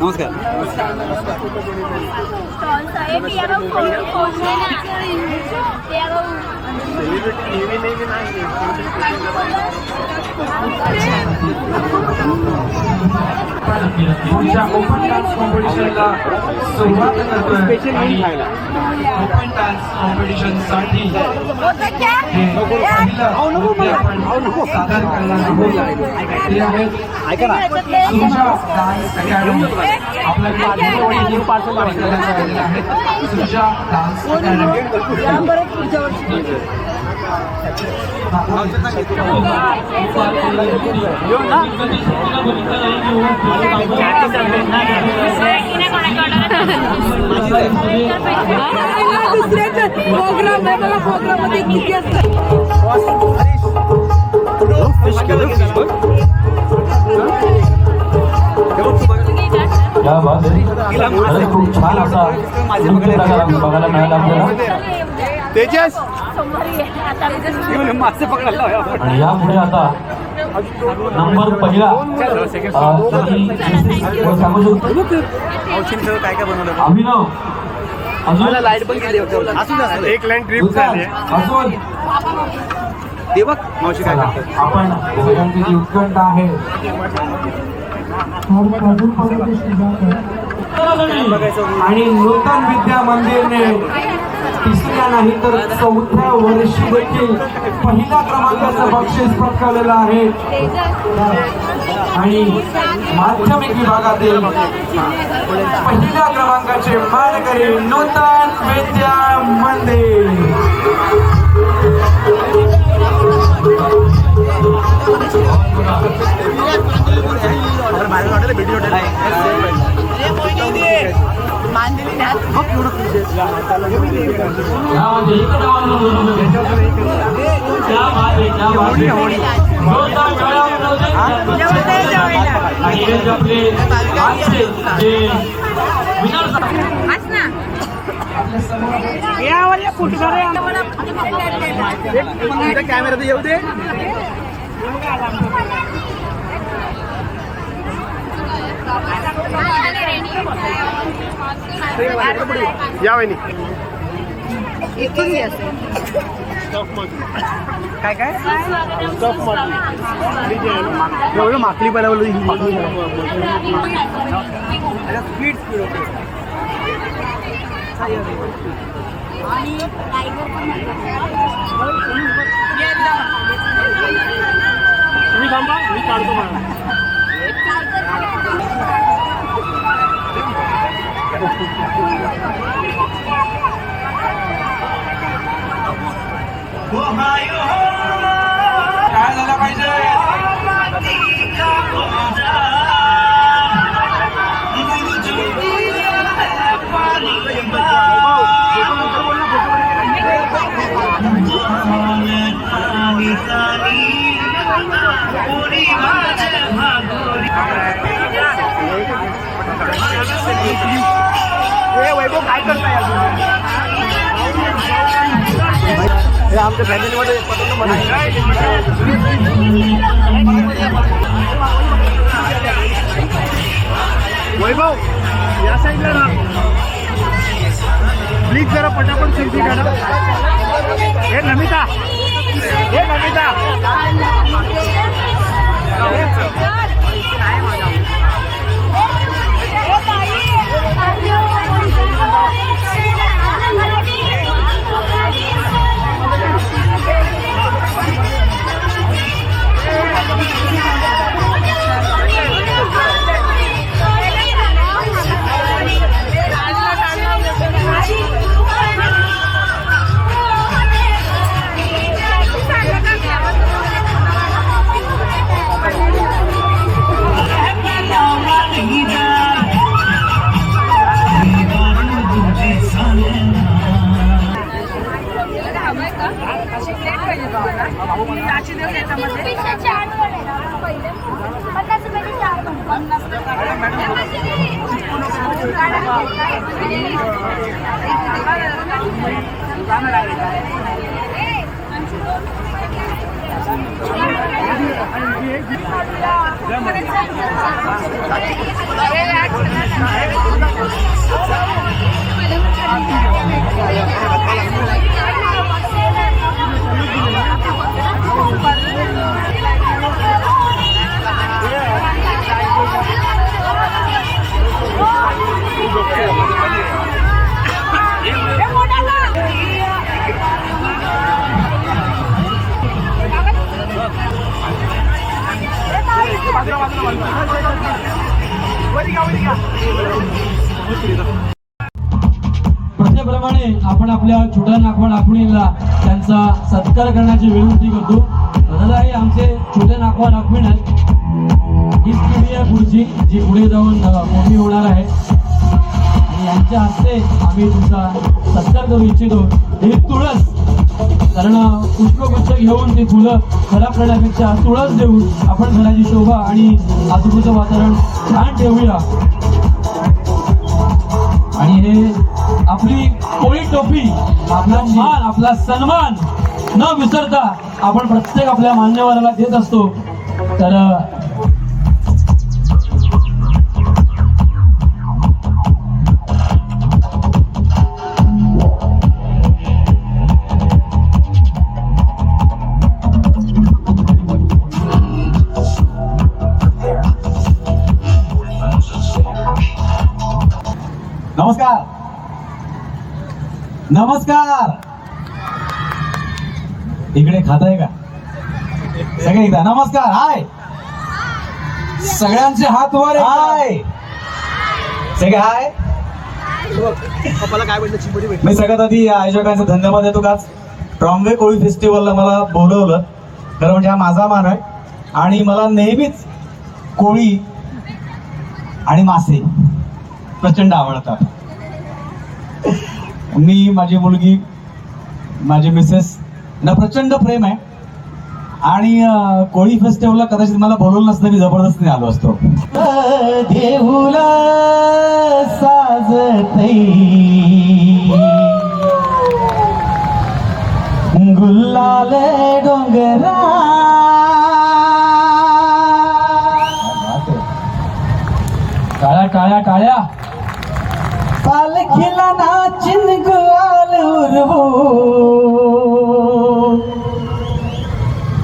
नमस्कार. पुढच्या open dance कॉम्पिटिशनला सुरुवात करतोय. ओपन डान्स कॉम्पिटिशन साठी सादर करणार आहोत ते आहेत सुजा डान्स अकॅडमी. आपल्याकडे सुजा डान्स अकॅडमी. प्रोग्राम आहे मला प्रोग्राम मध्ये किती असतं. खूप छान असा बघायला मिळाला आपल्याला. तेजस मासे पकडायला. आणि यापुढे आता नंबर पहिला काय काय बनवलं अभिनव. अजून लाईट पण केली होती. एक लाईन ट्रिप झाली. अजून ते बघ मावशी काय करतात. आपण सगळ्यांची उत्कंठ आहे. आणि नूतन विद्या मंदिरने तिसऱ्या नाही तर चौथ्या वर्षी देखील पहिल्या क्रमांकाचं बक्षीस पटकावलेलं आहे. आणि माध्यमिक विभागातील पहिल्या क्रमांकाचे मानकरी नूतन विद्या मंदिर. व्हिडिओ कॅमेरा येऊ दे. या वहिनी काय काय एवढं माकली बनवलं. स्पीड तुम्ही थांबा मी काढतो मला. काय झालं पाहिजे. वैभव काय करताय हे आमच्या फॅमिलीमध्ये वैभव या साईडला ना प्लीज जरा पटापट सेल्फी काढा. हे नमिता Relax. प्रथेप्रमाणे आपण आपल्या छोट्या नागवा नागविणींना त्यांचा सत्कार करण्याची विनंती करतो. दादा हे आमचे छोटे नागवा नागविण आहेत. हीच पिढी आहे पुढची जी पुढे जाऊन मोठी होणार आहे आणि यांच्या हस्ते आम्ही तुमचा सत्कार करू इच्छितो. ही तुळस, कारण पुष्पगुच्छ घेऊन ती फुलं खराब करण्यापेक्षा तुळस देऊन आपण घराची शोभा आणि आजूबाजूचं वातावरण छान ठेवूया. आणि हे आपली कोळी टोपी, आपला मान, आपला सन्मान न विसरता आपण प्रत्येक आपल्या मान्यवराला देत असतो. तर नमस्कार नमस्कार. इकडे खाताय का सगळे? एकदा नमस्कार. हाय सगळ्यांचे हात वर. हाय सगळे हाय. मी सगळ्यात आधी या आयोजकांचा धन्यवाद देतो का ट्रॉम्बे कोळी फेस्टिवलला मला बोलवलं. खरं म्हणजे हा माझा मान आहे आणि मला नेहमीच कोळी आणि मासे प्रचंड आवडतात. मी, माझी मुलगी, माझी मिसेस ना प्रचंड प्रेम आहे आणि कोळी फेस्टिवलला कदाचित मला बोलवलं नसतं, मी जबरदस्तीने आलो असतो. देऊला साजतई गुल्लाल डोंगरा. टाळ्या टाळ्या टाळ्या. पालखीला नाचिन गुलाल उरवू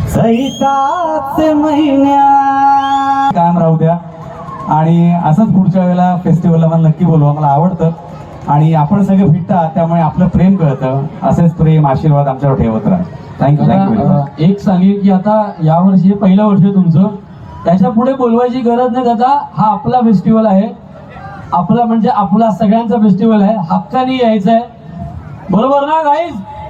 सैताच महिन्या. कायम राहू द्या आणि असंच पुढच्या वेळेला फेस्टिवलला मला नक्की बोलवा. मला आवडतं आणि आपण सगळे भेटता त्यामुळे आपलं प्रेम कळतं. असेच प्रेम आशीर्वाद आमच्यावर ठेवत राहा. Thank you thank you. एक सांगेल की आता यावर्षी पहिलं वर्ष तुमचं, त्याच्या पुढे बोलवायची गरज नाही. दादा हा आपला फेस्टिवल आहे, आपला म्हणजे आपला सगळ्यांचा फेस्टिवल आहे. हक्काने यायचं आहे, बरोबर ना गाईज?